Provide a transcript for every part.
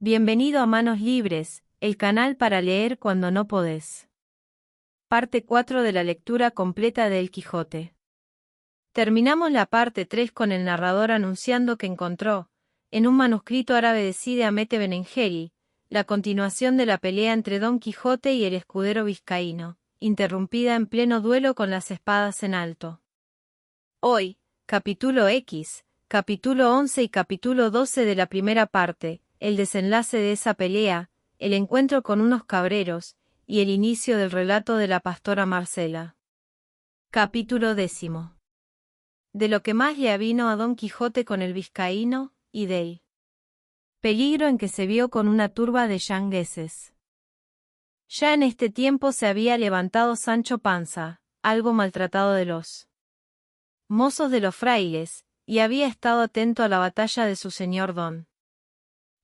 Bienvenido a Manos Libres, el canal para leer cuando no podés. Parte 4 de la lectura completa de El Quijote. Terminamos la parte 3 con el narrador anunciando que encontró, en un manuscrito árabe de Cide Hamete Benengeli, la continuación de la pelea entre Don Quijote y el escudero vizcaíno, interrumpida en pleno duelo con las espadas en alto. Hoy, capítulo X, capítulo 11 y capítulo 12 de la primera parte, el desenlace de esa pelea, el encuentro con unos cabreros, y el inicio del relato de la pastora Marcela. Capítulo 10. De lo que más le avino a Don Quijote con el vizcaíno, y del peligro en que se vio con una turba de yangueses. Ya en este tiempo se había levantado Sancho Panza, algo maltratado de los mozos de los frailes, y había estado atento a la batalla de su señor Don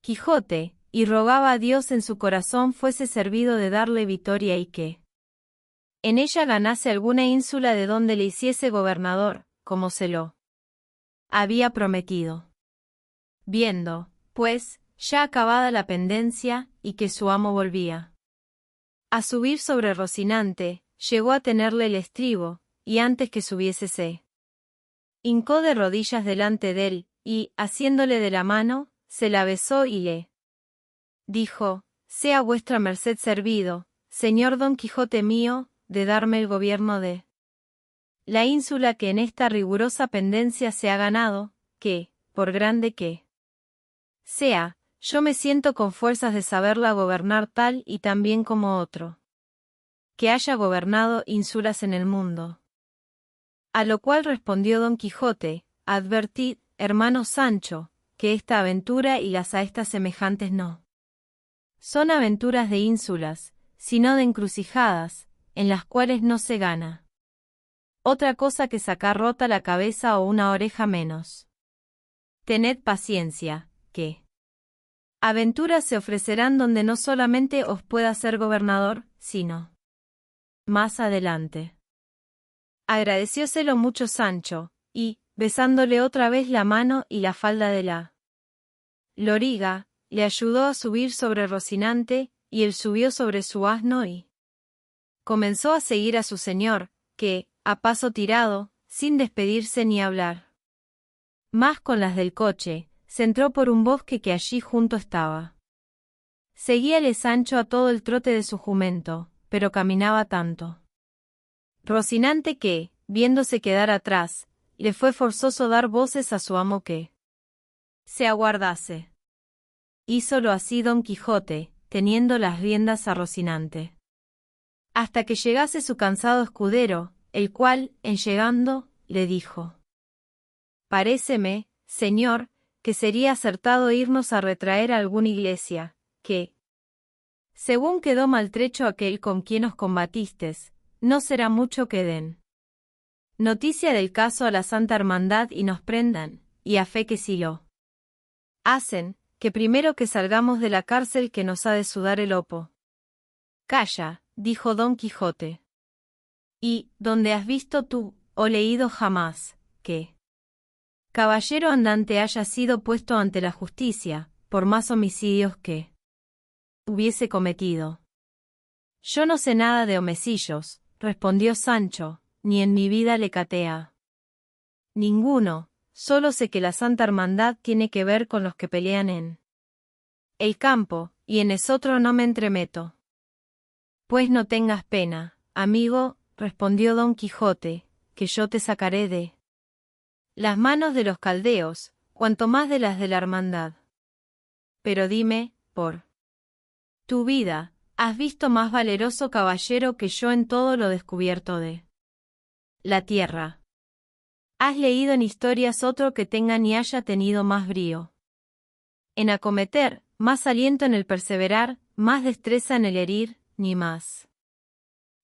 Quijote, y rogaba a Dios en su corazón fuese servido de darle victoria y que en ella ganase alguna ínsula de donde le hiciese gobernador, como se lo había prometido. Viendo, pues, ya acabada la pendencia, y que su amo volvía a subir sobre Rocinante, llegó a tenerle el estribo, y antes que subiese se hincó de rodillas delante de él, y, asiéndole de la mano, se la besó y le dijo: «Sea vuestra merced servido, señor Don Quijote mío, de darme el gobierno de la ínsula que en esta rigurosa pendencia se ha ganado, que, por grande que sea, yo me siento con fuerzas de saberla gobernar tal y tan bien como otro que haya gobernado ínsulas en el mundo». A lo cual respondió Don Quijote: «Advertid, hermano Sancho, que esta aventura y las a estas semejantes no son aventuras de ínsulas, sino de encrucijadas, en las cuales no se gana otra cosa que sacar rota la cabeza o una oreja menos. Tened paciencia, que aventuras se ofrecerán donde no solamente os pueda ser gobernador, sino más adelante». Agradecióselo mucho Sancho, y, besándole otra vez la mano y la falda de la loriga, le ayudó a subir sobre Rocinante, y él subió sobre su asno y comenzó a seguir a su señor, que, a paso tirado, sin despedirse ni hablar más con las del coche, se entró por un bosque que allí junto estaba. Seguíale Sancho a todo el trote de su jumento, pero caminaba tanto Rocinante que, viéndose quedar atrás, le fue forzoso dar voces a su amo que se aguardase. Hízolo así Don Quijote, teniendo las riendas a Rocinante, hasta que llegase su cansado escudero, el cual, en llegando, le dijo: «Paréceme, señor, que sería acertado irnos a retraer a alguna iglesia, que, según quedó maltrecho aquel con quien os combatistes, no será mucho que den noticia del caso a la Santa Hermandad y nos prendan, y a fe que si lo hacen, que primero que salgamos de la cárcel que nos ha de sudar el hopo». «Calla», dijo Don Quijote. «¿Y, dónde has visto tú, o leído jamás, que caballero andante haya sido puesto ante la justicia, por más homicidios que hubiese cometido?» «Yo no sé nada de homecillos», respondió Sancho, «ni en mi vida le catea ninguno, solo sé que la Santa Hermandad tiene que ver con los que pelean en el campo, y en esotro no me entremeto». «Pues no tengas pena, amigo», respondió Don Quijote, «que yo te sacaré de las manos de los caldeos, cuanto más de las de la Hermandad. Pero dime, por tu vida, ¿has visto más valeroso caballero que yo en todo lo descubierto de la tierra? ¿Has leído en historias otro que tenga ni haya tenido más brío en acometer, más aliento en el perseverar, más destreza en el herir, ni más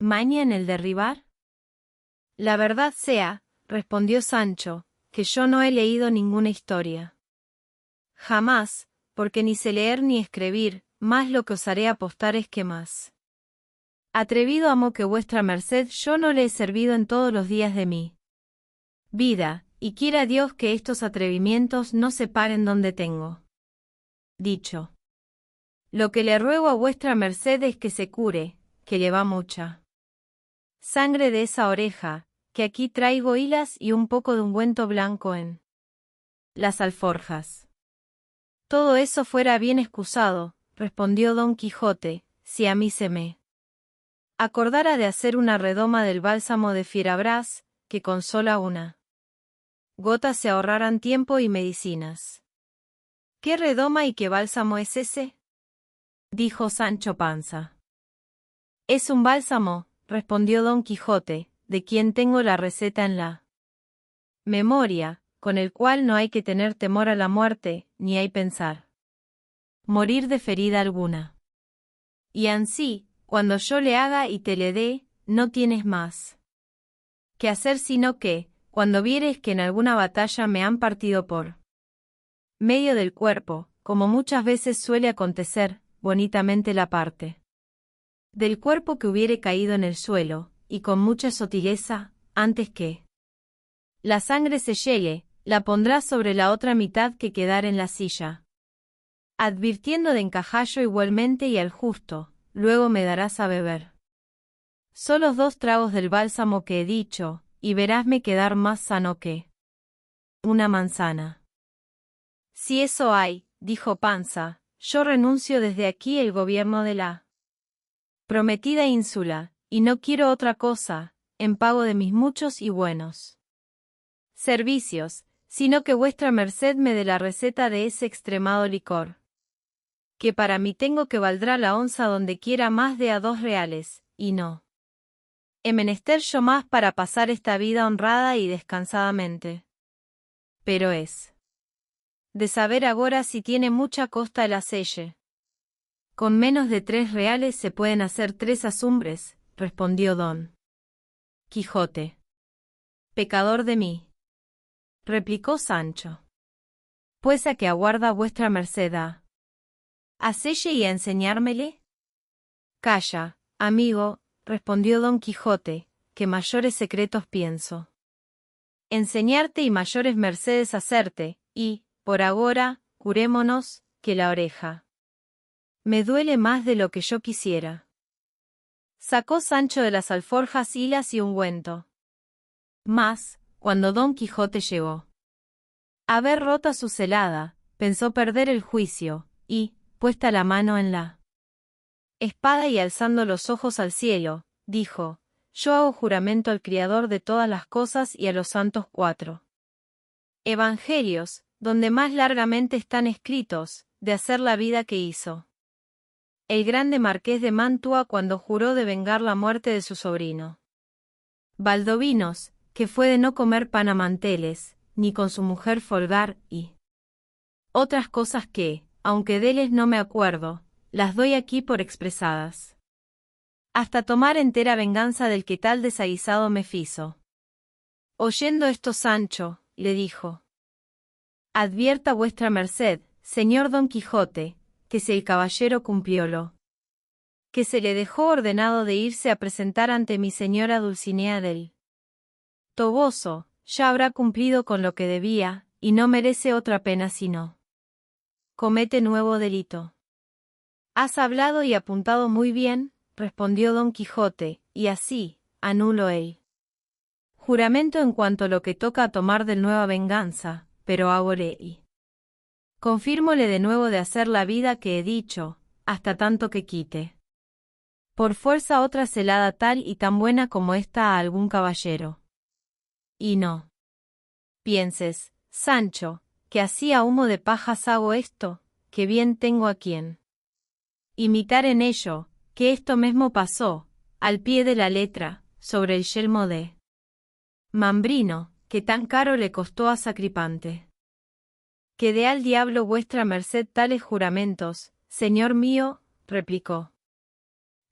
maña en el derribar?» «La verdad sea», respondió Sancho, «que yo no he leído ninguna historia jamás, porque ni sé leer ni escribir, más lo que osaré apostar es que más atrevido amo que vuestra merced yo no le he servido en todos los días de mi vida, y quiera Dios que estos atrevimientos no se paren donde tengo dicho». Lo que le ruego a vuestra merced es que se cure, que le va mucha sangre de esa oreja, que aquí traigo hilas y un poco de ungüento blanco en las alforjas. Todo eso fuera bien excusado, respondió don Quijote, si a mí se me acordara de hacer una redoma del bálsamo de Fierabrás, que con sola una gota se ahorraran tiempo y medicinas. ¿Qué redoma y qué bálsamo es ese?, dijo Sancho Panza. Es un bálsamo, respondió don Quijote, de quien tengo la receta en la memoria, con el cual no hay que tener temor a la muerte, ni hay pensar morir de ferida alguna. Y ansí, cuando yo le haga y te le dé, no tienes más que hacer sino que, cuando vieres que en alguna batalla me han partido por medio del cuerpo, como muchas veces suele acontecer, bonitamente la parte del cuerpo que hubiere caído en el suelo, y con mucha sotileza, antes que la sangre se llegue, la pondrás sobre la otra mitad que quedar en la silla, advirtiendo de encajallo igualmente y al justo, luego me darás a beber solos 2 tragos del bálsamo que he dicho, y verásme quedar más sano que una manzana. Si eso hay, dijo Panza, yo renuncio desde aquí el gobierno de la prometida ínsula, y no quiero otra cosa, en pago de mis muchos y buenos servicios, sino que vuestra merced me dé la receta de ese extremado licor, que para mí tengo que valdrá la onza donde quiera más de a 2 reales, y no he menester yo más para pasar esta vida honrada y descansadamente. Pero es de saber agora si tiene mucha costa el hacelle. Con menos de 3 reales se pueden hacer 3 azumbres, respondió don Quijote. Pecador de mí, replicó Sancho. Pues a que aguarda vuestra merced a hacelle y a enseñármele. Calla, amigo, respondió don Quijote, que mayores secretos pienso enseñarte y mayores mercedes hacerte, y, por agora, curémonos, que la oreja me duele más de lo que yo quisiera. Sacó Sancho de las alforjas hilas y ungüento. Mas, cuando don Quijote llegó a ver rota su celada, pensó perder el juicio, y, puesta la mano en la espada y alzando los ojos al cielo, dijo: Yo hago juramento al Criador de todas las cosas y a los santos 4 evangelios, donde más largamente están escritos, de hacer la vida que hizo el grande marqués de Mantua cuando juró de vengar la muerte de su sobrino Baldovinos, que fue de no comer pan a manteles, ni con su mujer folgar, y otras cosas que, aunque deles no me acuerdo, las doy aquí por expresadas, hasta tomar entera venganza del que tal desaguisado me fizo. Oyendo esto Sancho, le dijo: Advierta vuestra merced, señor Don Quijote, que si el caballero cumpliólo que se le dejó ordenado de irse a presentar ante mi señora Dulcinea del Toboso, ya habrá cumplido con lo que debía, y no merece otra pena sino comete nuevo delito. Has hablado y apuntado muy bien, respondió Don Quijote, y así, anulo el juramento en cuanto a lo que toca a tomar de nueva venganza, pero hágole y confírmole de nuevo de hacer la vida que he dicho, hasta tanto que quite por fuerza otra celada tal y tan buena como esta a algún caballero. Y no pienses, Sancho, que así a humo de pajas hago esto, que bien tengo a quien imitar en ello, que esto mismo pasó, al pie de la letra, sobre el yelmo de Mambrino, que tan caro le costó a Sacripante. Que dé al diablo vuestra merced tales juramentos, señor mío, replicó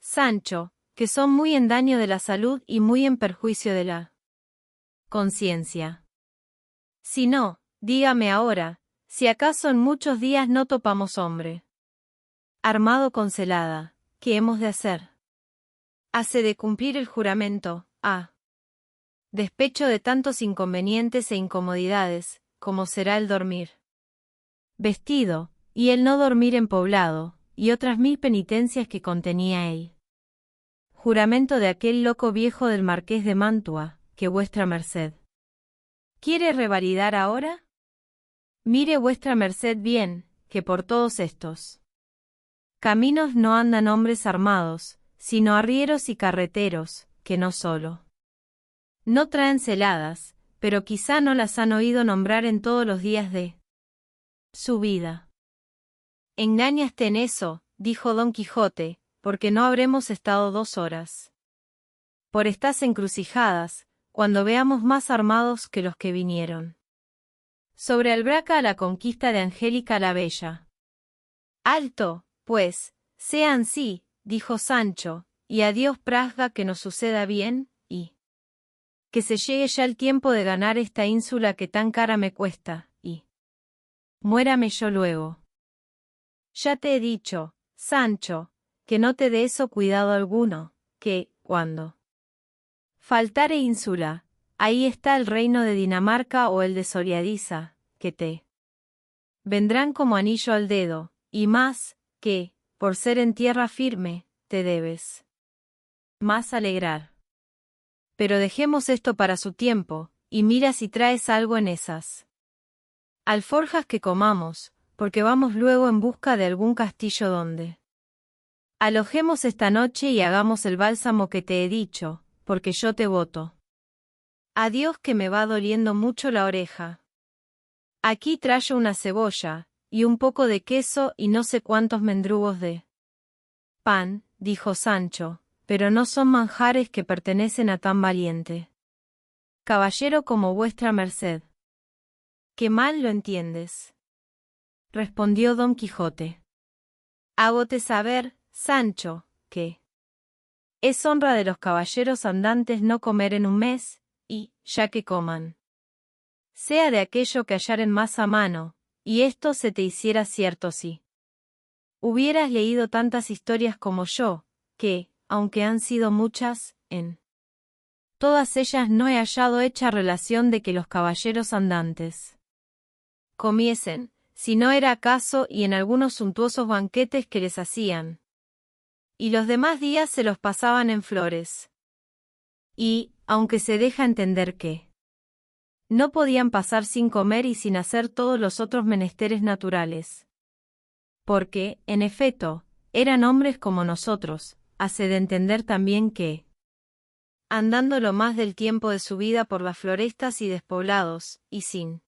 Sancho, que son muy en daño de la salud y muy en perjuicio de la conciencia. Si no, dígame ahora, si acaso en muchos días no topamos hombre armado con celada, ¿qué hemos de hacer? Hace de cumplir el juramento, despecho de tantos inconvenientes e incomodidades, como será el dormir vestido, y el no dormir en poblado, y otras 1000 penitencias que contenía él. Juramento de aquel loco viejo del marqués de Mantua, que vuestra merced ¿quiere revalidar ahora? Mire vuestra merced bien, que por todos estos caminos no andan hombres armados, sino arrieros y carreteros, que no solo no traen celadas, pero quizá no las han oído nombrar en todos los días de su vida. Engáñaste en eso, dijo Don Quijote, porque no habremos estado 2 horas por estas encrucijadas, cuando veamos más armados que los que vinieron sobre Albraca a la conquista de Angélica la Bella. Alto, pues, sea ansí, dijo Sancho, y a Dios prazga que nos suceda bien, y que se llegue ya el tiempo de ganar esta ínsula que tan cara me cuesta, y muérame yo luego. Ya te he dicho, Sancho, que no te dé eso cuidado alguno, que, cuando faltare ínsula, ahí está el reino de Dinamarca o el de Soriadiza, que te vendrán como anillo al dedo, y más, que, por ser en tierra firme, te debes más alegrar. Pero dejemos esto para su tiempo, y mira si traes algo en esas alforjas que comamos, porque vamos luego en busca de algún castillo donde alojemos esta noche y hagamos el bálsamo que te he dicho, porque yo te voto. Adiós que me va doliendo mucho la oreja. Aquí trayo una cebolla, y un poco de queso y no sé cuántos mendrugos de pan, dijo Sancho, pero no son manjares que pertenecen a tan valiente caballero como vuestra merced. Qué mal lo entiendes, respondió Don Quijote. Hágote saber, Sancho, que es honra de los caballeros andantes no comer en un mes, y, ya que coman, sea de aquello que hallaren más a mano, y esto se te hiciera cierto si hubieras leído tantas historias como yo, que, aunque han sido muchas, en todas ellas no he hallado hecha relación de que los caballeros andantes comiesen, si no era acaso y en algunos suntuosos banquetes que les hacían, y los demás días se los pasaban en flores. Y, aunque se deja entender que no podían pasar sin comer y sin hacer todos los otros menesteres naturales, porque, en efecto, eran hombres como nosotros, hace de entender también que, andando lo más del tiempo de su vida por las florestas y despoblados, y sin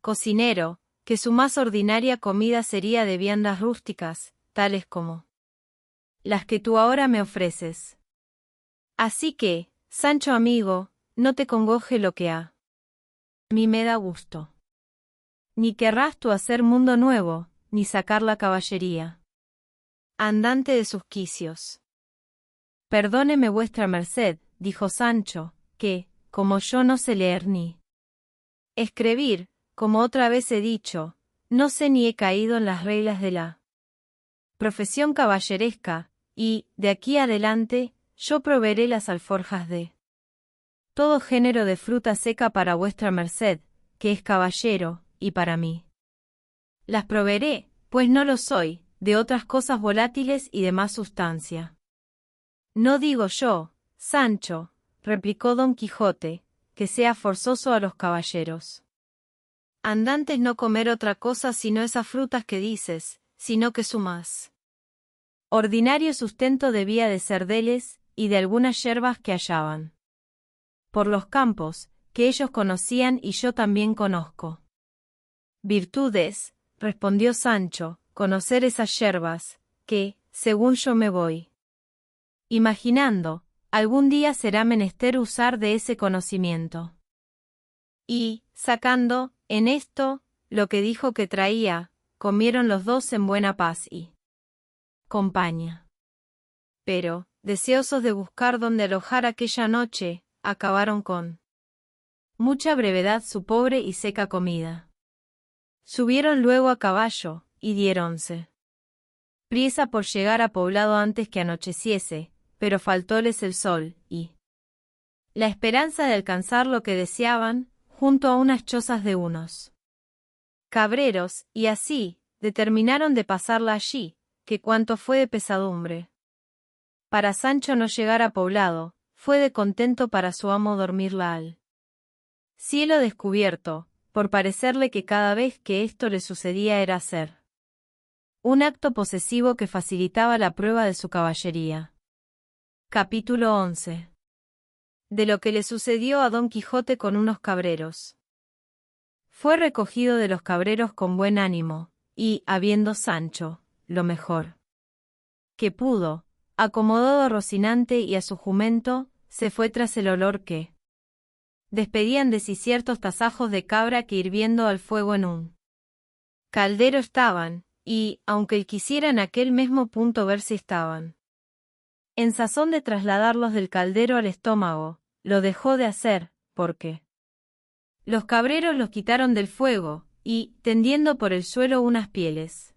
cocinero, que su más ordinaria comida sería de viandas rústicas, tales como las que tú ahora me ofreces. Así que, Sancho amigo, no te congoje lo que a mí me da gusto. Ni querrás tú hacer mundo nuevo, ni sacar la caballería andante de sus quicios. Perdóneme vuestra merced, dijo Sancho, que, como yo no sé leer ni escribir, como otra vez he dicho, no sé ni he caído en las reglas de la profesión caballeresca, y, de aquí adelante, yo proveeré las alforjas de todo género de fruta seca para vuestra merced, que es caballero, y para mí. Las proveeré, pues no lo soy, de otras cosas volátiles y de más sustancia. No digo yo, Sancho, replicó Don Quijote, que sea forzoso a los caballeros andantes no comer otra cosa sino esas frutas que dices, sino que su más ordinario sustento debía de ser deles, y de algunas yerbas que hallaban por los campos, que ellos conocían y yo también conozco. Virtudes, respondió Sancho, conocer esas yerbas, que, según yo me voy imaginando, algún día será menester usar de ese conocimiento. Y, sacando, en esto, lo que dijo que traía, comieron los dos en buena paz y compañía. Pero, deseosos de buscar donde alojar aquella noche, acabaron con mucha brevedad su pobre y seca comida. Subieron luego a caballo, y diéronse priesa por llegar a poblado antes que anocheciese, pero faltóles el sol, y la esperanza de alcanzar lo que deseaban, junto a unas chozas de unos cabreros, y así, determinaron de pasarla allí, que cuanto fue de pesadumbre. Para Sancho no llegar a poblado, fue de contento para su amo dormirla al cielo descubierto, por parecerle que cada vez que esto le sucedía era hacer un acto posesivo que facilitaba la prueba de su caballería. Capítulo 11. De lo que le sucedió a Don Quijote con unos cabreros. Fue recogido de los cabreros con buen ánimo, y, habiendo Sancho, lo mejor que pudo, acomodado a Rocinante y a su jumento, se fue tras el olor que despedían de sí ciertos tasajos de cabra que hirviendo al fuego en un caldero estaban, y, aunque él quisiera en aquel mismo punto ver si estaban en sazón de trasladarlos del caldero al estómago, lo dejó de hacer, porque los cabreros los quitaron del fuego, y, tendiendo por el suelo unas pieles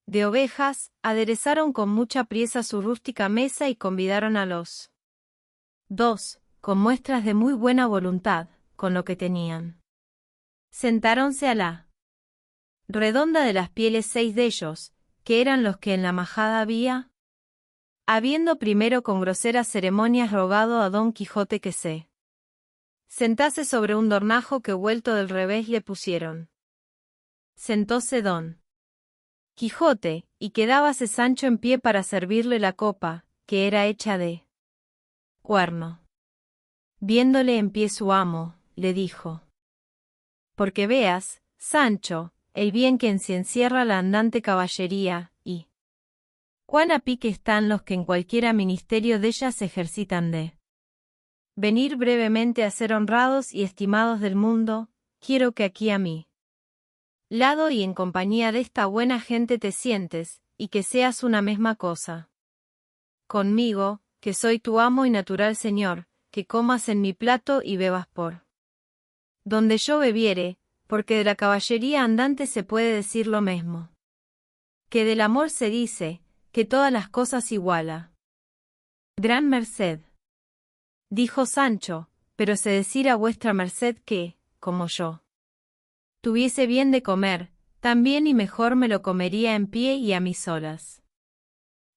de ovejas, aderezaron con mucha priesa su rústica mesa y convidaron a los dos, con muestras de muy buena voluntad, con lo que tenían. Sentáronse a la redonda de las pieles 6 de ellos, que eran los que en la majada había, habiendo primero con groseras ceremonias rogado a Don Quijote que se sentase sobre un dornajo que vuelto del revés le pusieron. Sentóse Don Quijote, y quedábase Sancho en pie para servirle la copa, que era hecha de cuerno. Viéndole en pie su amo, le dijo: porque veas, Sancho, el bien que en sí encierra la andante caballería, y cuán a pique están los que en cualquiera ministerio della se ejercitan de venir brevemente a ser honrados y estimados del mundo, quiero que aquí a mí lado y en compañía de esta buena gente te sientes, y que seas una misma cosa conmigo, que soy tu amo y natural señor, que comas en mi plato y bebas por donde yo bebiere, porque de la caballería andante se puede decir lo mismo que del amor se dice, que todas las cosas iguala. Gran merced, dijo Sancho, pero sé decir a vuestra merced que, como yo tuviese bien de comer, también y mejor me lo comería en pie y a mis solas,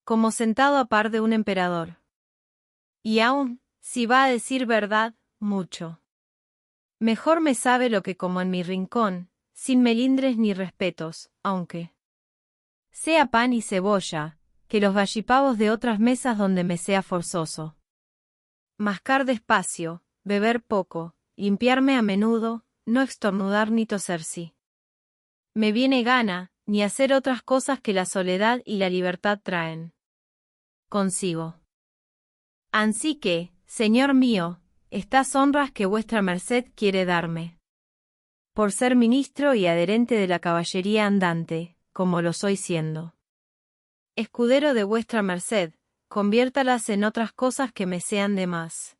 como sentado a par de un emperador. Y aún, si va a decir verdad, mucho mejor me sabe lo que como en mi rincón, sin melindres ni respetos, aunque sea pan y cebolla, que los gallipavos de otras mesas donde me sea forzoso mascar despacio, beber poco, limpiarme a menudo, no estornudar ni toser si me viene gana, ni hacer otras cosas que la soledad y la libertad traen consigo. Ansí que, señor mío, estas honras que vuestra merced quiere darme por ser ministro y adherente de la caballería andante, como lo soy siendo escudero de vuestra merced, conviértalas en otras cosas que me sean de más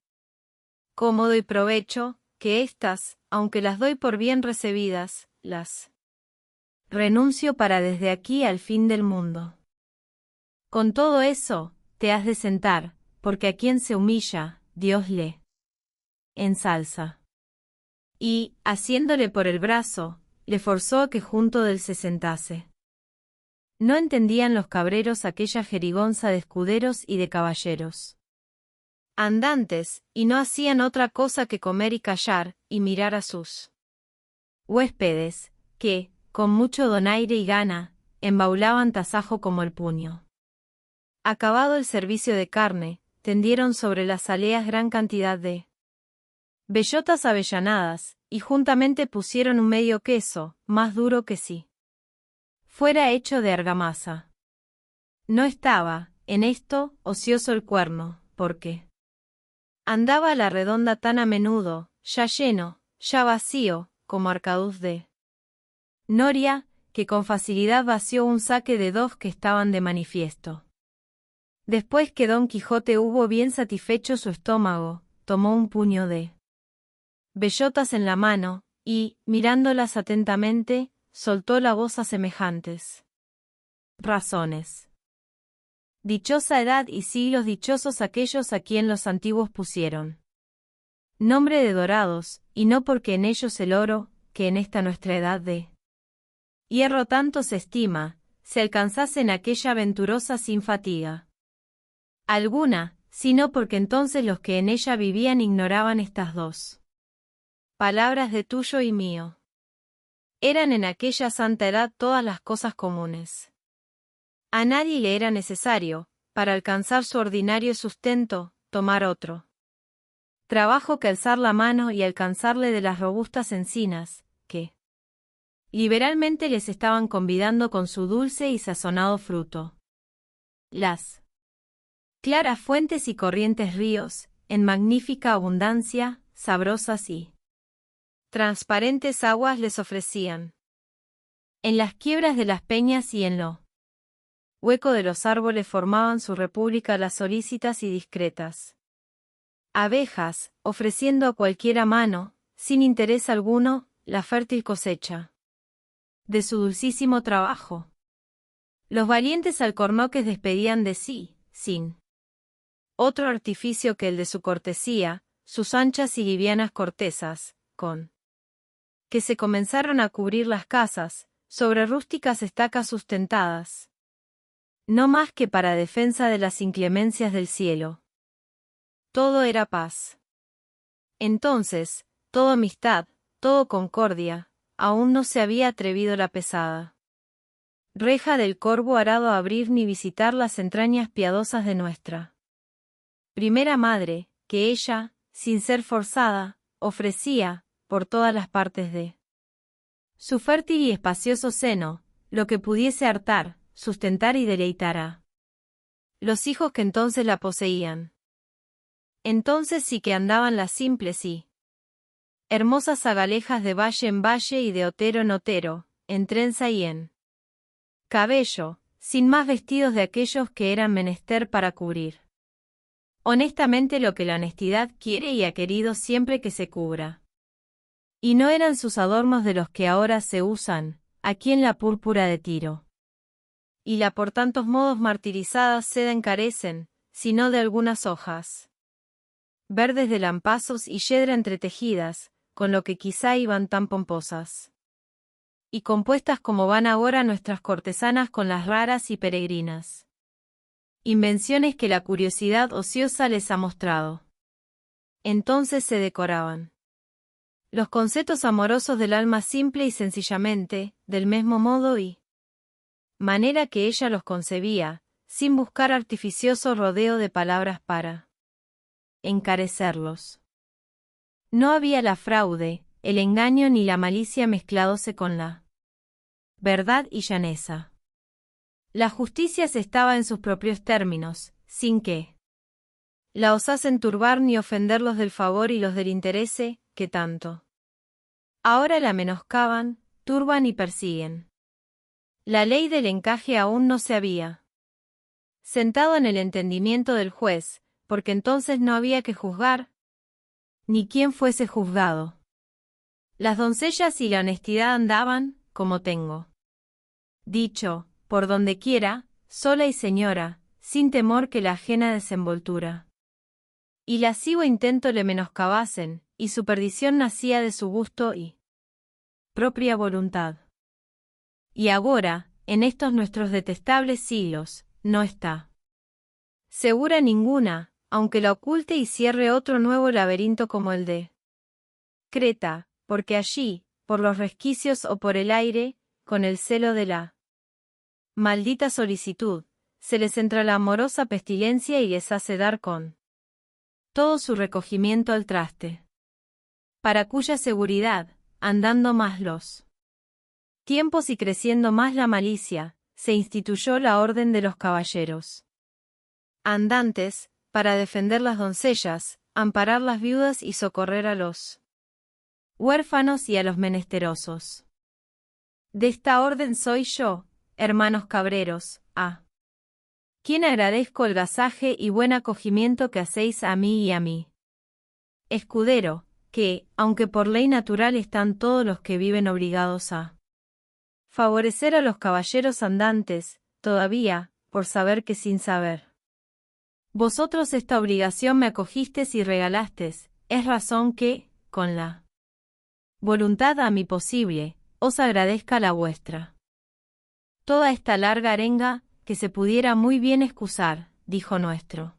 cómodo y provecho, que éstas, aunque las doy por bien recebidas, las renuncio para desde aquí al fin del mundo. Con todo eso, te has de sentar, porque a quien se humilla, Dios le ensalza. Y, asiéndole por el brazo, le forzó a que junto de él se sentase. No entendían los cabreros aquella jerigonza de escuderos y de caballeros andantes, y no hacían otra cosa que comer y callar, y mirar a sus huéspedes, que, con mucho donaire y gana, embaulaban tasajo como el puño. Acabado el servicio de carne, tendieron sobre las aleas gran cantidad de bellotas avellanadas, y juntamente pusieron un medio queso, más duro que si fuera hecho de argamasa. No estaba, en esto, ocioso el cuerno, porque andaba a la redonda tan a menudo, ya lleno, ya vacío, como arcaduz de noria, que con facilidad vació un saque de 2 que estaban de manifiesto. Después que Don Quijote hubo bien satisfecho su estómago, tomó un puño de bellotas en la mano, y, mirándolas atentamente, soltó la voz a semejantes razones. Dichosa edad y siglos dichosos aquellos a quien los antiguos pusieron nombre de dorados, y no porque en ellos el oro, que en esta nuestra edad de hierro tanto se estima, se alcanzasen aquella venturosa sin fatiga alguna, sino porque entonces los que en ella vivían ignoraban estas dos palabras de tuyo y mío. Eran en aquella santa edad todas las cosas comunes. A nadie le era necesario, para alcanzar su ordinario sustento, tomar otro trabajo que alzar la mano y alcanzarle de las robustas encinas, que liberalmente les estaban convidando con su dulce y sazonado fruto. Las claras fuentes y corrientes ríos, en magnífica abundancia, sabrosas y transparentes aguas les ofrecían. En las quiebras de las peñas y en lo hueco de los árboles formaban su república las solícitas y discretas abejas, ofreciendo a cualquiera mano, sin interés alguno, la fértil cosecha de su dulcísimo trabajo. Los valientes alcornoques despedían de sí, sin otro artificio que el de su cortesía, sus anchas y livianas cortezas, con que se comenzaron a cubrir las casas, sobre rústicas estacas sustentadas, no más que para defensa de las inclemencias del cielo. Todo era paz. Entonces, todo amistad, todo concordia, aún no se había atrevido la pesada reja del corvo arado a abrir ni visitar las entrañas piadosas de nuestra primera madre, que ella, sin ser forzada, ofrecía, por todas las partes de su fértil y espacioso seno, lo que pudiese hartar, sustentar y deleitar a los hijos que entonces la poseían. Entonces sí que andaban las simples y hermosas zagalejas de valle en valle y de otero en otero, en trenza y en cabello, sin más vestidos de aquellos que eran menester para cubrir honestamente lo que la honestidad quiere y ha querido siempre que se cubra. Y no eran sus adornos de los que ahora se usan, aquí en la púrpura de Tiro. Y la por tantos modos martirizada seda encarecen, sino de algunas hojas verdes de lampazos y yedra entretejidas, con lo que quizá iban tan pomposas y compuestas como van ahora nuestras cortesanas con las raras y peregrinas invenciones que la curiosidad ociosa les ha mostrado. Entonces se decoraban los conceptos amorosos del alma simple y sencillamente, del mismo modo y manera que ella los concebía, sin buscar artificioso rodeo de palabras para encarecerlos. No había la fraude, el engaño ni la malicia mezcladose con la verdad y llaneza. La justicia se estaba en sus propios términos, sin que la osasen turbar ni ofender los del favor y los del interese, que tanto ahora la menoscaban, turban y persiguen. La ley del encaje aún no se había sentado en el entendimiento del juez, porque entonces no había que juzgar, ni quien fuese juzgado. Las doncellas y la honestidad andaban, como tengo dicho, por donde quiera, sola y señora, sin temor que la ajena desenvoltura y lascivo intento le menoscabasen, y su perdición nacía de su gusto y propia voluntad. Y agora, en estos nuestros detestables siglos, no está segura ninguna, aunque la oculte y cierre otro nuevo laberinto como el de Creta, porque allí, por los resquicios o por el aire, con el celo de la maldita solicitud, se les entra la amorosa pestilencia y les hace dar con todo su recogimiento al traste. Para cuya seguridad, andando más los tiempos y creciendo más la malicia, se instituyó la orden de los caballeros andantes, para defender las doncellas, amparar las viudas y socorrer a los huérfanos y a los menesterosos. De esta orden soy yo, hermanos cabreros, a quien agradezco el gasaje y buen acogimiento que hacéis a mí y a mí escudero, que, aunque por ley natural están todos los que viven obligados a favorecer a los caballeros andantes, todavía, por saber que sin saber vosotros esta obligación me acogistes y regalastes, es razón que, con la voluntad a mi posible, os agradezca la vuestra. toda esta larga arenga, que se pudiera muy bien excusar, dijo nuestro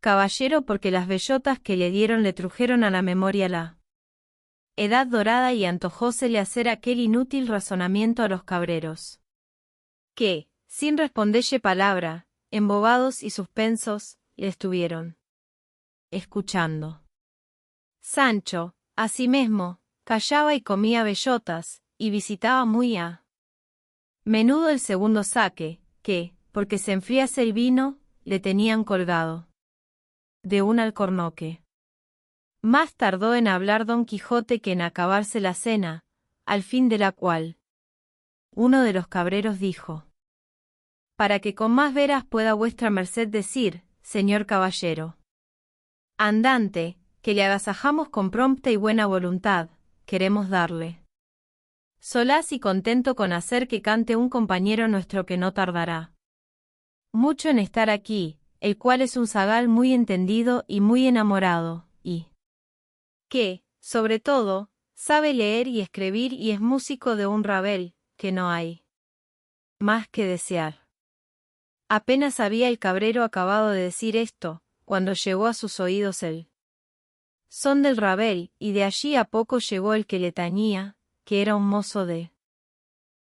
caballero, porque las bellotas que le dieron le trujeron a la memoria la edad dorada y antojósele hacer aquel inútil razonamiento a los cabreros, que, sin respondelle palabra, embobados y suspensos, le estuvieron escuchando. Sancho, asimesmo, callaba y comía bellotas, y visitaba muy a menudo el segundo saque, que, porque se enfriase el vino, le tenían colgado de un alcornoque. Más tardó en hablar Don Quijote que en acabarse la cena, al fin de la cual uno de los cabreros dijo: para que con más veras pueda vuestra merced decir, señor caballero andante, que le agasajamos con prompta y buena voluntad, queremos darle solaz y contento con hacer que cante un compañero nuestro que no tardará mucho en estar aquí, el cual es un zagal muy entendido y muy enamorado, y que, sobre todo, sabe leer y escribir y es músico de un rabel, que no hay más que desear. Apenas había el cabrero acabado de decir esto, cuando llegó a sus oídos el son del rabel, y de allí a poco llegó el que le tañía, que era un mozo de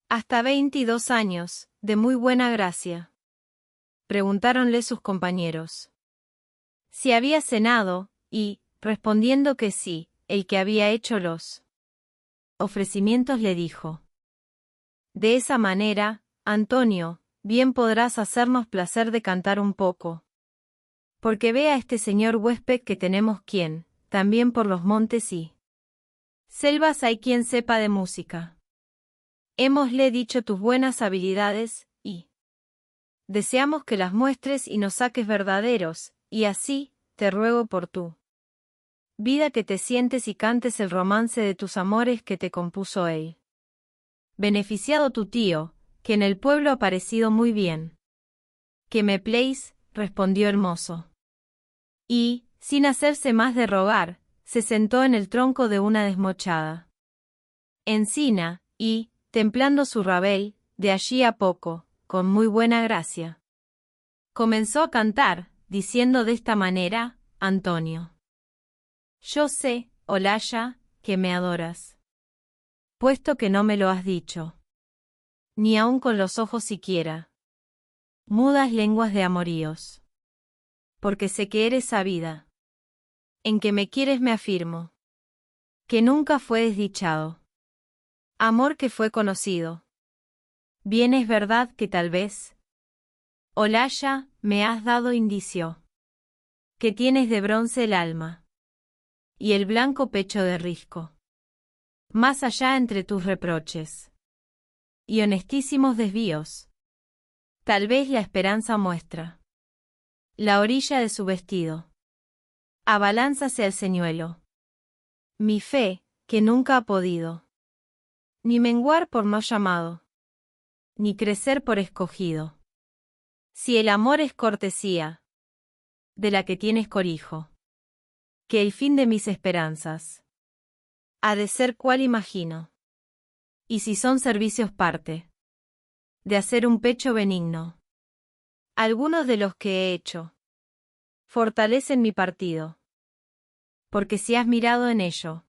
hasta 22 años, de muy buena gracia. Preguntáronle sus compañeros si había cenado, y, respondiendo que sí, el que había hecho los ofrecimientos le dijo: de esa manera, Antonio, bien podrás hacernos placer de cantar un poco. Porque vea este señor huésped que tenemos quien, también por los montes y selvas hay quien sepa de música. Hémosle dicho tus buenas habilidades, y deseamos que las muestres y nos saques verdaderos, y así, te ruego por tu vida que te sientes y cantes el romance de tus amores que te compuso él. Beneficiado tu tío, que en el pueblo ha parecido muy bien. Que me pleis, respondió el mozo. Y, sin hacerse más de rogar, se sentó en el tronco de una desmochada encina, y, templando su rabel, de allí a poco, con muy buena gracia, comenzó a cantar, diciendo de esta manera: Antonio, yo sé, Olalla, que me adoras, puesto que no me lo has dicho, ni aun con los ojos siquiera, mudas lenguas de amoríos, porque sé que eres sabida, en que me quieres me afirmo, que nunca fue desdichado, amor que fue conocido. Bien es verdad que tal vez, Olalla, me has dado indicio, que tienes de bronce el alma, y el blanco pecho de risco, más allá entre tus reproches y honestísimos desvíos. Tal vez la esperanza muestra la orilla de su vestido. Abalánzase al señuelo. Mi fe, que nunca ha podido ni menguar por no llamado, ni crecer por escogido. Si el amor es cortesía, de la que tienes corijo, que el fin de mis esperanzas ha de ser cual imagino. Y si son servicios parte de hacer un pecho benigno, algunos de los que he hecho fortalecen mi partido. Porque si has mirado en ello,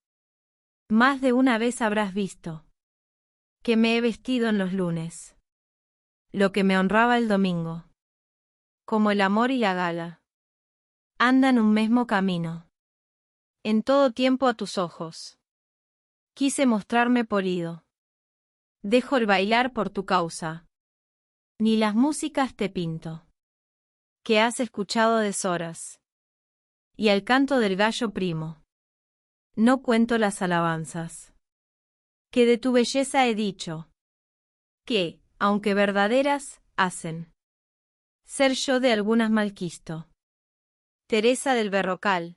más de una vez habrás visto que me he vestido en los lunes, lo que me honraba el domingo, como el amor y la gala andan un mismo camino. En todo tiempo a tus ojos quise mostrarme polido. Dejo el bailar por tu causa, ni las músicas te pinto, que has escuchado deshoras, y al canto del gallo primo. No cuento las alabanzas que de tu belleza he dicho, que, aunque verdaderas, hacen ser yo de algunas malquisto. Teresa del Berrocal.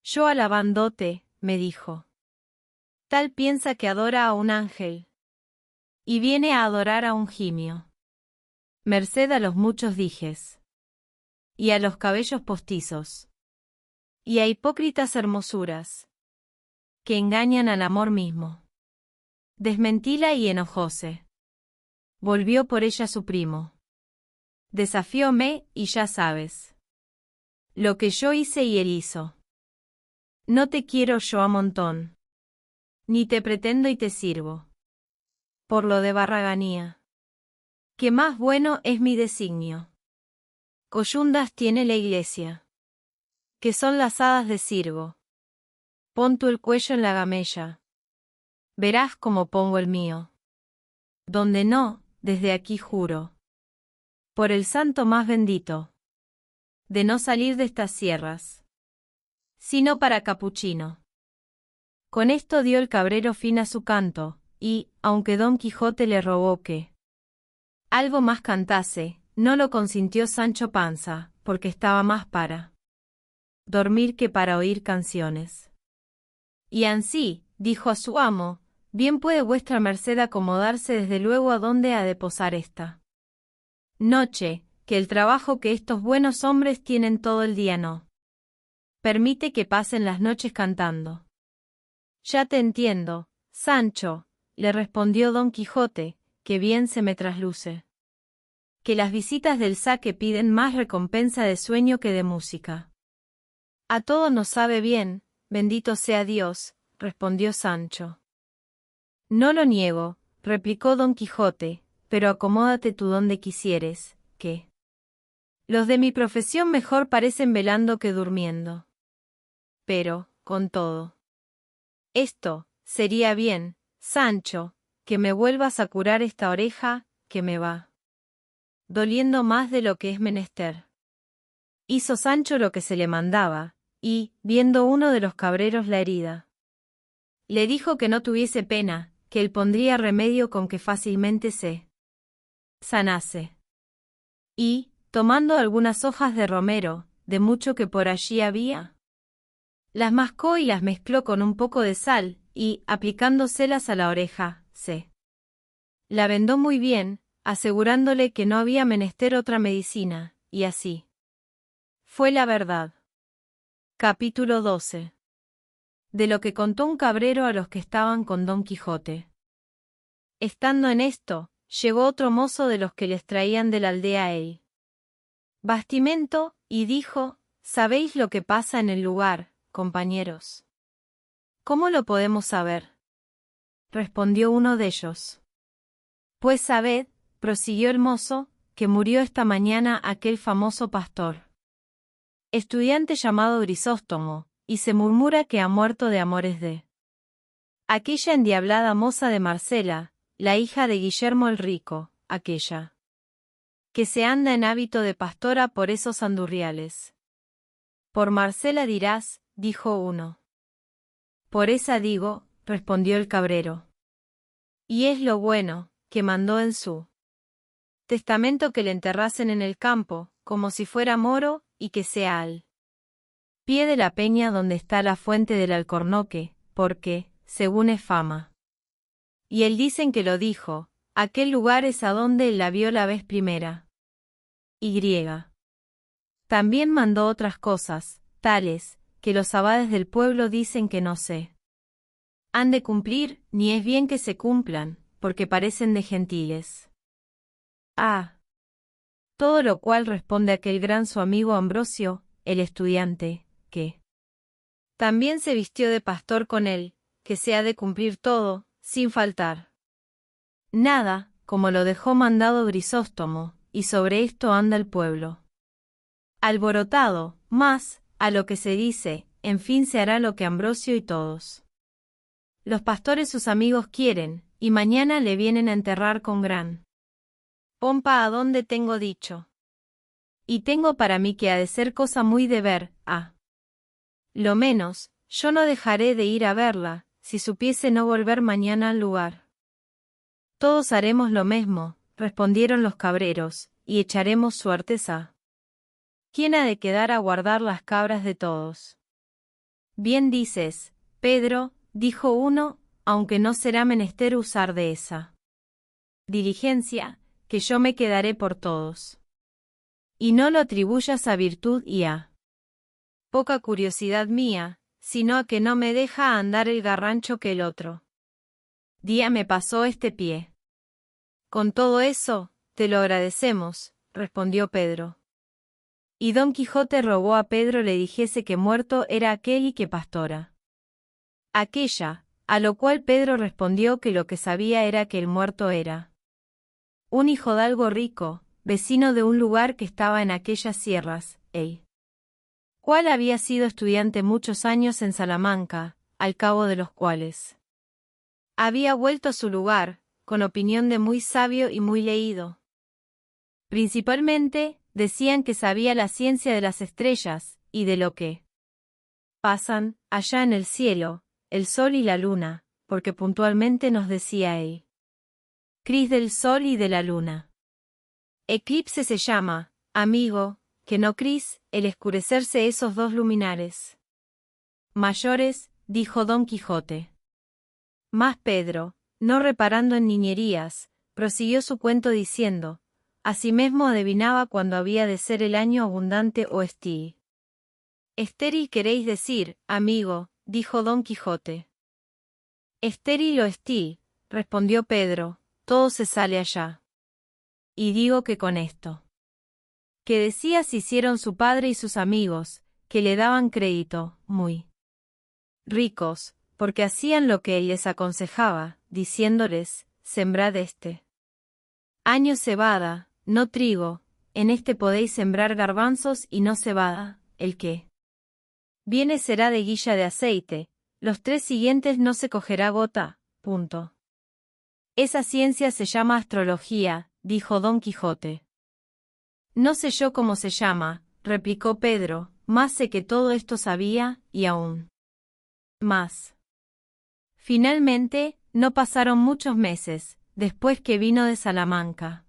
Yo alabándote, me dijo. Tal piensa que adora a un ángel, y viene a adorar a un gimio. Merced a los muchos dijes, y a los cabellos postizos, y a hipócritas hermosuras, que engañan al amor mismo. Desmentíla y enojóse. Volvió por ella su primo. Desafióme, y ya sabes. Lo que yo hice y él hizo. No te quiero yo a montón. Ni te pretendo y te sirvo. Por lo de Barraganía. Que más bueno es mi designio. Coyundas tiene la iglesia. Que son las hadas de sirvo. Pon tú el cuello en la gamella. Verás cómo pongo el mío. Donde no, desde aquí juro. Por el santo más bendito. De no salir de estas sierras. Sino para Capuchino. Con esto dio el cabrero fin a su canto, y, aunque Don Quijote le rogó que algo más cantase, no lo consintió Sancho Panza, porque estaba más para dormir que para oír canciones. Y ansí, dijo a su amo, bien puede vuestra merced acomodarse desde luego a dónde ha de posar esta noche, que el trabajo que estos buenos hombres tienen todo el día no permite que pasen las noches cantando. Ya te entiendo, Sancho, le respondió Don Quijote, que bien se me trasluce. Que las visitas del zaque piden más recompensa de sueño que de música. A todo nos sabe bien, bendito sea Dios, respondió Sancho. No lo niego, replicó Don Quijote, pero acomódate tú donde quisieres, que los de mi profesión mejor parecen velando que durmiendo. Pero, con todo esto, sería bien, Sancho, que me vuelvas a curar esta oreja, que me va doliendo más de lo que es menester. Hizo Sancho lo que se le mandaba, y, viendo uno de los cabreros la herida, le dijo que no tuviese pena, que él pondría remedio con que fácilmente se sanase. Y, tomando algunas hojas de romero, de mucho que por allí había, las mascó y las mezcló con un poco de sal, y, aplicándoselas a la oreja, se la vendó muy bien, asegurándole que no había menester otra medicina, y así fue la verdad. Capítulo 12. De lo que contó un cabrero a los que estaban con Don Quijote. Estando en esto, llegó otro mozo de los que les traían de la aldea el bastimento, y dijo, ¿sabéis lo que pasa en el lugar, compañeros? ¿Cómo lo podemos saber? Respondió uno de ellos. Pues sabed, prosiguió el mozo, que murió esta mañana aquel famoso pastor, estudiante llamado Grisóstomo, y se murmura que ha muerto de amores de aquella endiablada moza de Marcela, la hija de Guillermo el Rico, aquella que se anda en hábito de pastora por esos andurriales. Por Marcela dirás, dijo uno. Por esa digo, respondió el cabrero. Y es lo bueno, que mandó en su testamento que le enterrasen en el campo, como si fuera moro, y que sea al pie de la peña donde está la fuente del Alcornoque, porque, según es fama, y él dicen que lo dijo, aquel lugar es a donde él la vio la vez primera. Y. También mandó otras cosas, tales, que los abades del pueblo dicen que no se han de cumplir, ni es bien que se cumplan, porque parecen de gentiles. Todo lo cual responde aquel gran su amigo Ambrosio, el estudiante, que también se vistió de pastor con él, que se ha de cumplir todo, sin faltar nada, como lo dejó mandado Grisóstomo, y sobre esto anda el pueblo alborotado, mas, a lo que se dice, en fin se hará lo que Ambrosio y todos los pastores sus amigos quieren, y mañana le vienen a enterrar con gran pompa a donde tengo dicho. Y tengo para mí que ha de ser cosa muy de ver, lo menos, yo no dejaré de ir a verla, si supiese no volver mañana al lugar. Todos haremos lo mismo, respondieron los cabreros, y echaremos suertes a ¿quién ha de quedar a guardar las cabras de todos? Bien dices, Pedro, dijo uno, aunque no será menester usar de esa diligencia, que yo me quedaré por todos. Y no lo atribuyas a virtud y a poca curiosidad mía, sino a que no me deja andar el garrancho que el otro día me pasó este pie. Con todo eso, te lo agradecemos, respondió Pedro. Y Don Quijote rogó a Pedro le dijese que muerto era aquel y que pastora aquella, a lo cual Pedro respondió que lo que sabía era que el muerto era un hijodalgo rico, vecino de un lugar que estaba en aquellas sierras, el cual había sido estudiante muchos años en Salamanca, al cabo de los cuales había vuelto a su lugar, con opinión de muy sabio y muy leído. Principalmente, decían que sabía la ciencia de las estrellas, y de lo que pasan, allá en el cielo, el sol y la luna, porque puntualmente nos decía él. Cris del sol y de la luna. Eclipse se llama, amigo, que no cris, el escurecerse esos dos luminares mayores, dijo Don Quijote. Mas Pedro, no reparando en niñerías, prosiguió su cuento diciendo, asimismo adivinaba cuándo había de ser el año abundante o estéril. Estéril queréis decir, amigo, dijo Don Quijote. Estéril o estí, respondió Pedro, todo se sale allá. Y digo que con esto que decías hicieron su padre y sus amigos, que le daban crédito, muy ricos, porque hacían lo que él les aconsejaba, diciéndoles, sembrad este año cebada, no trigo, en este podéis sembrar garbanzos y no cebada, el que viene será de guilla de aceite, los 3 siguientes no se cogerá gota, punto. Esa ciencia se llama astrología, dijo Don Quijote. No sé yo cómo se llama, replicó Pedro, más sé que todo esto sabía, y aún más. Finalmente, no pasaron muchos meses, después que vino de Salamanca,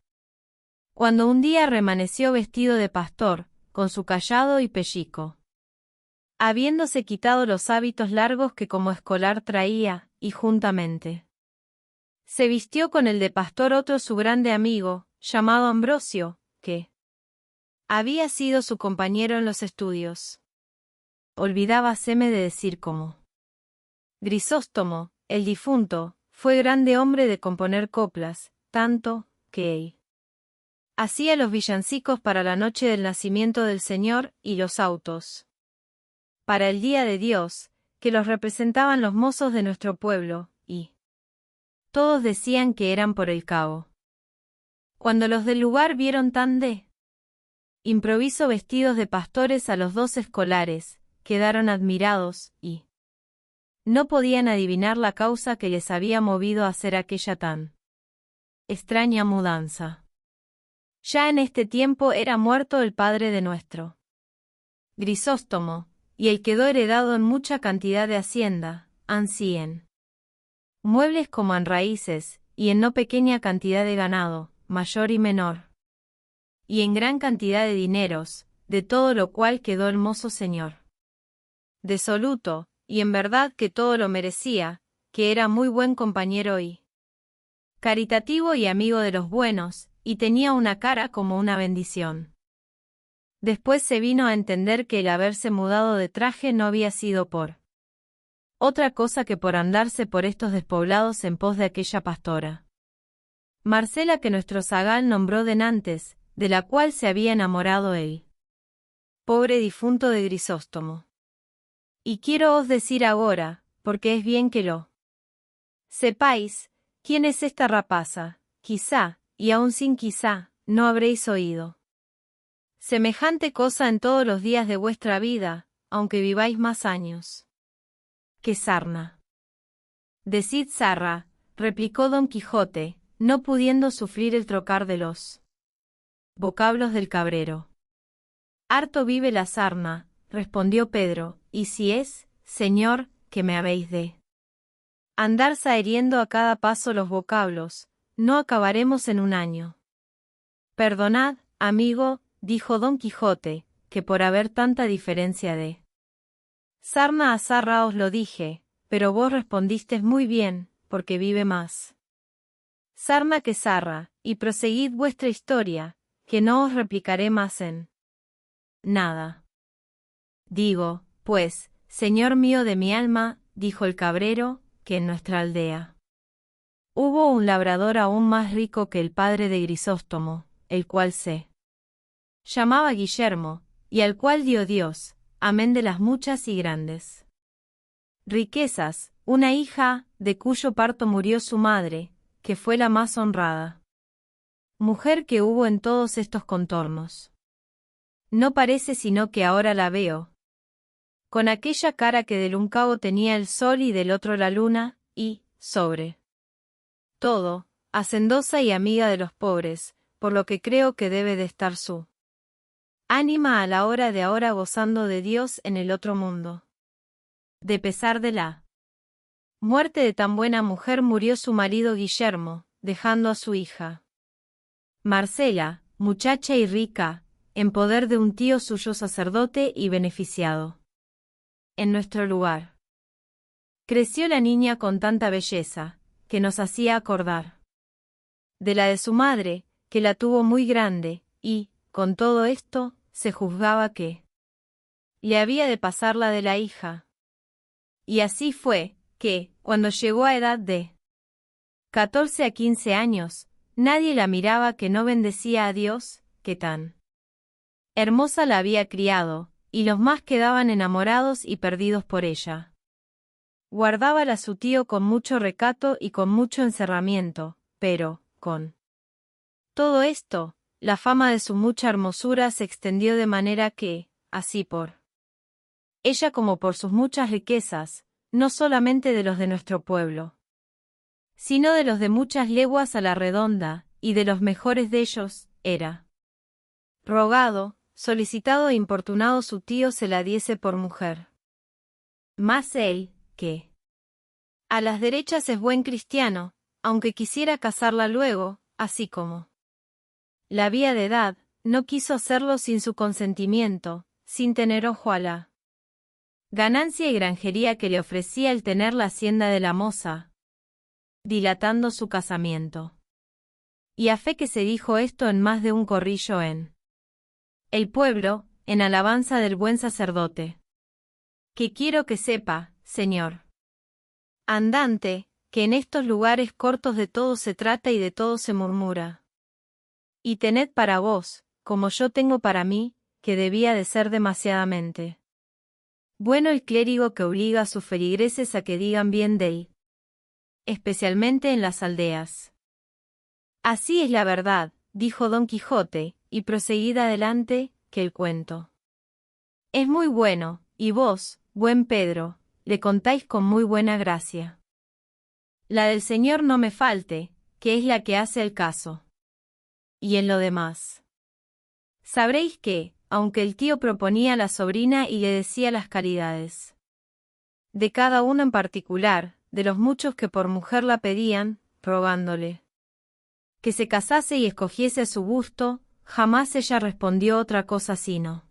cuando un día remaneció vestido de pastor, con su cayado y pellico, habiéndose quitado los hábitos largos que como escolar traía, y juntamente se vistió con el de pastor otro su grande amigo, llamado Ambrosio, que había sido su compañero en los estudios. Olvidábaseme de decir cómo Grisóstomo, el difunto, fue grande hombre de componer coplas, tanto, que él hacía los villancicos para la noche del nacimiento del Señor y los autos para el día de Dios, que los representaban los mozos de nuestro pueblo, y todos decían que eran por el cabo. Cuando los del lugar vieron tan de improviso vestidos de pastores a los 2 escolares, quedaron admirados, y no podían adivinar la causa que les había movido a hacer aquella tan extraña mudanza. Ya en este tiempo era muerto el padre de nuestro Grisóstomo, y él quedó heredado en mucha cantidad de hacienda, ansí en muebles como en raíces, y en no pequeña cantidad de ganado, mayor y menor, y en gran cantidad de dineros, de todo lo cual quedó el mozo señor desoluto, y en verdad que todo lo merecía, que era muy buen compañero y caritativo y amigo de los buenos, y tenía una cara como una bendición. Después se vino a entender que el haberse mudado de traje no había sido por otra cosa que por andarse por estos despoblados en pos de aquella pastora Marcela que nuestro zagal nombró denantes, de la cual se había enamorado él. Pobre difunto de Grisóstomo. Y quiero os decir agora, porque es bien que lo sepáis, quién es esta rapaza, quizá, y aun sin quizá, no habréis oído semejante cosa en todos los días de vuestra vida, aunque viváis más años que sarna. Decid zarra, replicó Don Quijote, no pudiendo sufrir el trocar de los vocablos del cabrero. Harto vive la sarna, respondió Pedro, y si es, señor, que me habéis de andar zaheriendo a cada paso los vocablos, no acabaremos en un año. Perdonad, amigo, dijo Don Quijote, que por haber tanta diferencia de sarna a zarra os lo dije, pero vos respondisteis muy bien, porque vive más sarna que zarra, y proseguid vuestra historia, que no os replicaré más en nada. Digo, pues, señor mío de mi alma, dijo el cabrero, que en nuestra aldea Hubo un labrador aún más rico que el padre de Grisóstomo, el cual se llamaba Guillermo, y al cual dio Dios, amén de las muchas y grandes riquezas, una hija, de cuyo parto murió su madre, que fue la más honrada mujer que hubo en todos estos contornos. No parece sino que ahora la veo, con aquella cara que del un cabo tenía el sol y del otro la luna, y, sobre todo, hacendosa y amiga de los pobres, por lo que creo que debe de estar su ánima a la hora de ahora gozando de Dios en el otro mundo. De pesar de la muerte de tan buena mujer murió su marido Guillermo, dejando a su hija Marcela, muchacha y rica, en poder de un tío suyo sacerdote y beneficiado. En nuestro lugar creció la niña con tanta belleza, que nos hacía acordar de la de su madre, que la tuvo muy grande, y, con todo esto, se juzgaba que le había de pasar la de la hija. Y así fue, que, cuando llegó a edad de 14 a 15 años, nadie la miraba que no bendecía a Dios, que tan hermosa la había criado, y los más quedaban enamorados y perdidos por ella. Guardábala su tío con mucho recato y con mucho encerramiento, pero, con todo esto, la fama de su mucha hermosura se extendió de manera que, así por ella como por sus muchas riquezas, no solamente de los de nuestro pueblo, sino de los de muchas leguas a la redonda, y de los mejores de ellos, era rogado, solicitado e importunado su tío se la diese por mujer. Mas él, que a las derechas es buen cristiano, aunque quisiera casarla luego, así como la había de edad, no quiso hacerlo sin su consentimiento, sin tener ojo a la ganancia y granjería que le ofrecía el tener la hacienda de la moza, dilatando su casamiento. Y a fe que se dijo esto en más de un corrillo en el pueblo, en alabanza del buen sacerdote. Que quiero que sepa, señor andante, que en estos lugares cortos de todo se trata y de todo se murmura. Y tened para vos, como yo tengo para mí, que debía de ser demasiadamente bueno el clérigo que obliga a sus feligreses a que digan bien de él, especialmente en las aldeas. Así es la verdad, dijo Don Quijote, y proseguid adelante, que el cuento es muy bueno, y vos, buen Pedro, le contáis con muy buena gracia. La del Señor no me falte, que es la que hace el caso. Y en lo demás sabréis que, aunque el tío proponía a la sobrina y le decía las caridades de cada uno en particular, de los muchos que por mujer la pedían, rogándole que se casase y escogiese a su gusto, jamás ella respondió otra cosa sino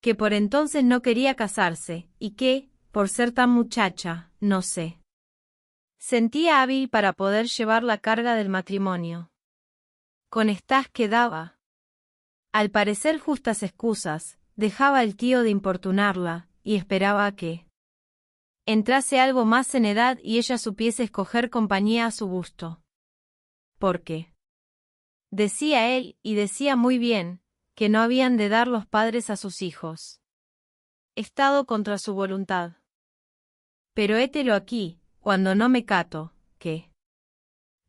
que por entonces no quería casarse, y que, por ser tan muchacha, no se sentía hábil para poder llevar la carga del matrimonio. Con estas quedaba. Al parecer justas excusas, dejaba el tío de importunarla, y esperaba a que entrase algo más en edad y ella supiese escoger compañía a su gusto. Porque decía él, y decía muy bien, que no habían de dar los padres a sus hijos estado contra su voluntad. Pero hételo aquí, cuando no me cato, que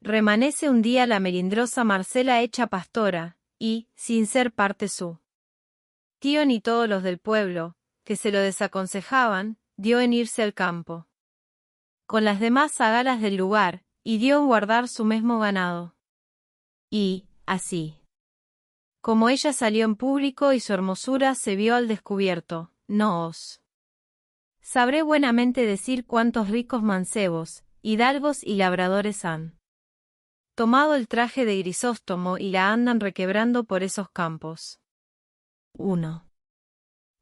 remanece un día la melindrosa Marcela hecha pastora, y, sin ser parte su tío ni todos los del pueblo, que se lo desaconsejaban, dio en irse al campo con las demás zagalas del lugar, y dio en guardar su mismo ganado. Y, así como ella salió en público y su hermosura se vio al descubierto, no os sabré buenamente decir cuántos ricos mancebos, hidalgos y labradores han tomado el traje de Grisóstomo y la andan requebrando por esos campos. 1.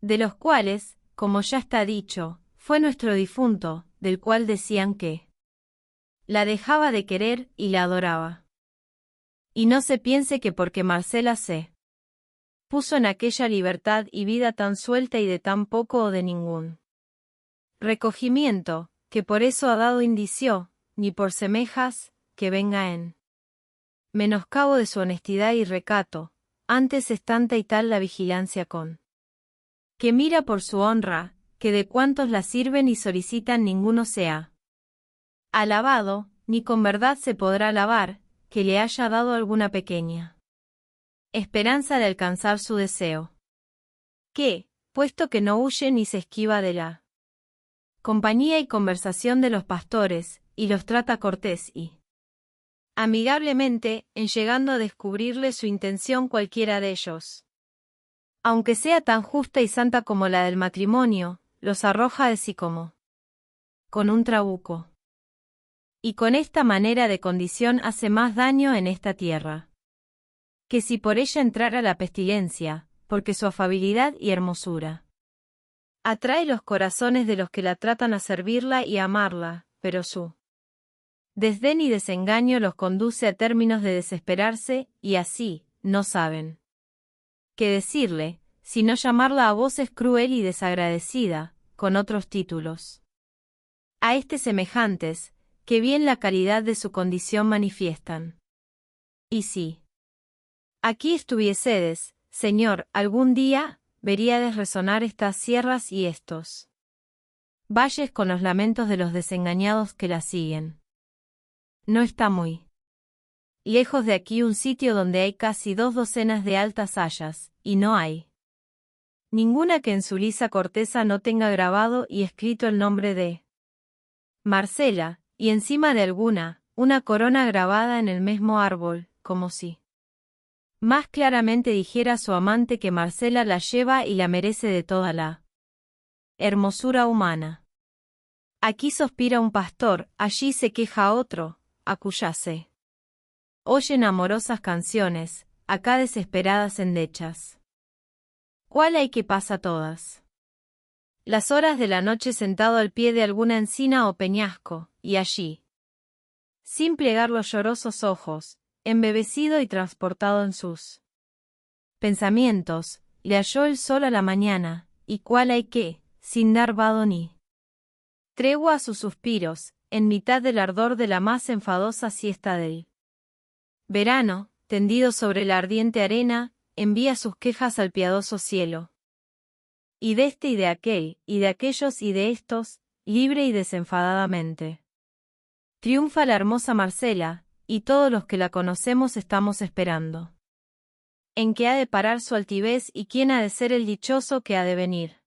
De los cuales, como ya está dicho, fue nuestro difunto, del cual decían que la dejaba de querer y la adoraba. Y no se piense que porque Marcela se puso en aquella libertad y vida tan suelta y de tan poco o de ningún recogimiento, que por eso ha dado indicio, ni por semejas, que venga en menoscabo de su honestidad y recato, antes es tanta y tal la vigilancia con que mira por su honra, que de cuantos la sirven y solicitan ninguno sea alabado, ni con verdad se podrá alabar, que le haya dado alguna pequeña esperanza de alcanzar su deseo. Que, puesto que no huye ni se esquiva de la compañía y conversación de los pastores, y los trata cortés y amigablemente, en llegando a descubrirle su intención cualquiera de ellos, aunque sea tan justa y santa como la del matrimonio, los arroja de sí como con un trabuco. Y con esta manera de condición hace más daño en esta tierra que si por ella entrara la pestilencia, porque su afabilidad y hermosura atrae los corazones de los que la tratan a servirla y a amarla, pero su desdén y desengaño los conduce a términos de desesperarse, y así, no saben qué decirle, sino llamarla a voces cruel y desagradecida, con otros títulos a semejantes, que bien la caridad de su condición manifiestan. Y si aquí estuviesedes, Señor, algún día, veríades resonar estas sierras y estos valles con los lamentos de los desengañados que la siguen. No está muy lejos de aquí un sitio donde hay casi 2 docenas de altas hayas, y no hay ninguna que en su lisa corteza no tenga grabado y escrito el nombre de Marcela, y encima de alguna, una corona grabada en el mismo árbol, como si más claramente dijera su amante que Marcela la lleva y la merece de toda la hermosura humana. Aquí suspira un pastor, allí se queja otro, acullá se oyen amorosas canciones, acá desesperadas endechas. ¿Cuál hay que pasa todas las horas de la noche sentado al pie de alguna encina o peñasco, y allí, sin plegar los llorosos ojos, embebecido y transportado en sus pensamientos, le halló el sol a la mañana, y cuál hay que, sin dar vado ni tregua a sus suspiros, en mitad del ardor de la más enfadosa siesta del verano, tendido sobre la ardiente arena, envía sus quejas al piadoso cielo. Y de este y de aquel, y de aquellos y de estos, libre y desenfadadamente. Triunfa la hermosa Marcela, y todos los que la conocemos estamos esperando en qué ha de parar su altivez y quién ha de ser el dichoso que ha de venir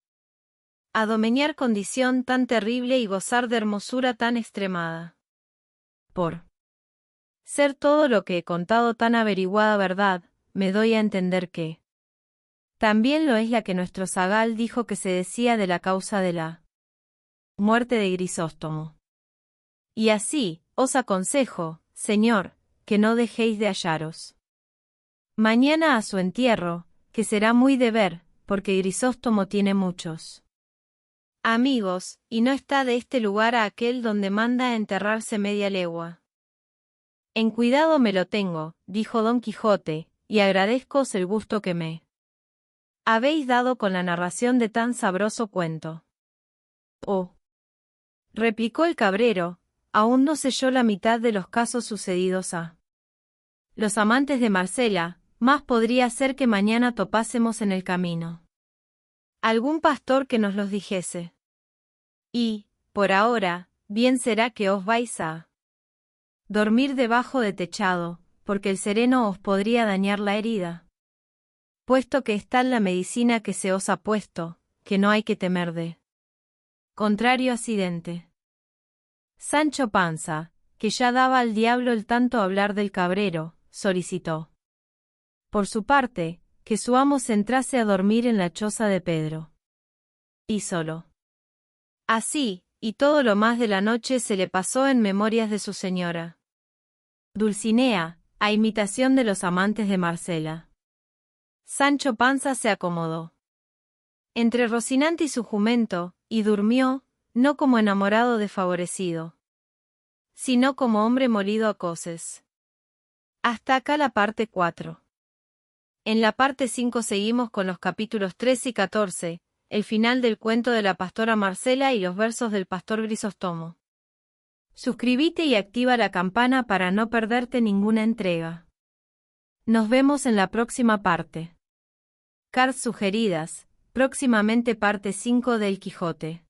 a domeñar condición tan terrible y gozar de hermosura tan extremada. Por ser todo lo que he contado tan averiguada verdad, me doy a entender que también lo es la que nuestro zagal dijo que se decía de la causa de la muerte de Grisóstomo. Y así, os aconsejo, Señor, que no dejéis de hallaros mañana a su entierro, que será muy de ver, porque Grisóstomo tiene muchos amigos, y no está de este lugar a aquel donde manda a enterrarse media legua. En cuidado me lo tengo, dijo Don Quijote, y agradezcoos el gusto que me habéis dado con la narración de tan sabroso cuento. Oh, replicó el cabrero, aún no sé yo la mitad de los casos sucedidos a los amantes de Marcela, más podría ser que mañana topásemos en el camino algún pastor que nos los dijese. Y, por ahora, bien será que os vais a dormir debajo de techado, porque el sereno os podría dañar la herida. Puesto que es tal la medicina que se os ha puesto, que no hay que temer de contrario accidente. Sancho Panza, que ya daba al diablo el tanto hablar del cabrero, solicitó, por su parte, que su amo se entrase a dormir en la choza de Pedro. Y solo. Así, y todo lo más de la noche se le pasó en memorias de su señora Dulcinea, a imitación de los amantes de Marcela. Sancho Panza se acomodó entre Rocinante y su jumento, y durmió, no como enamorado desfavorecido, sino como hombre molido a coces. Hasta acá la parte 4. En la parte 5 seguimos con los capítulos 13 y 14, el final del cuento de la pastora Marcela y los versos del pastor Grisóstomo. Suscríbete y activa la campana para no perderte ninguna entrega. Nos vemos en la próxima parte. Cards sugeridas, próximamente parte 5 del Quijote.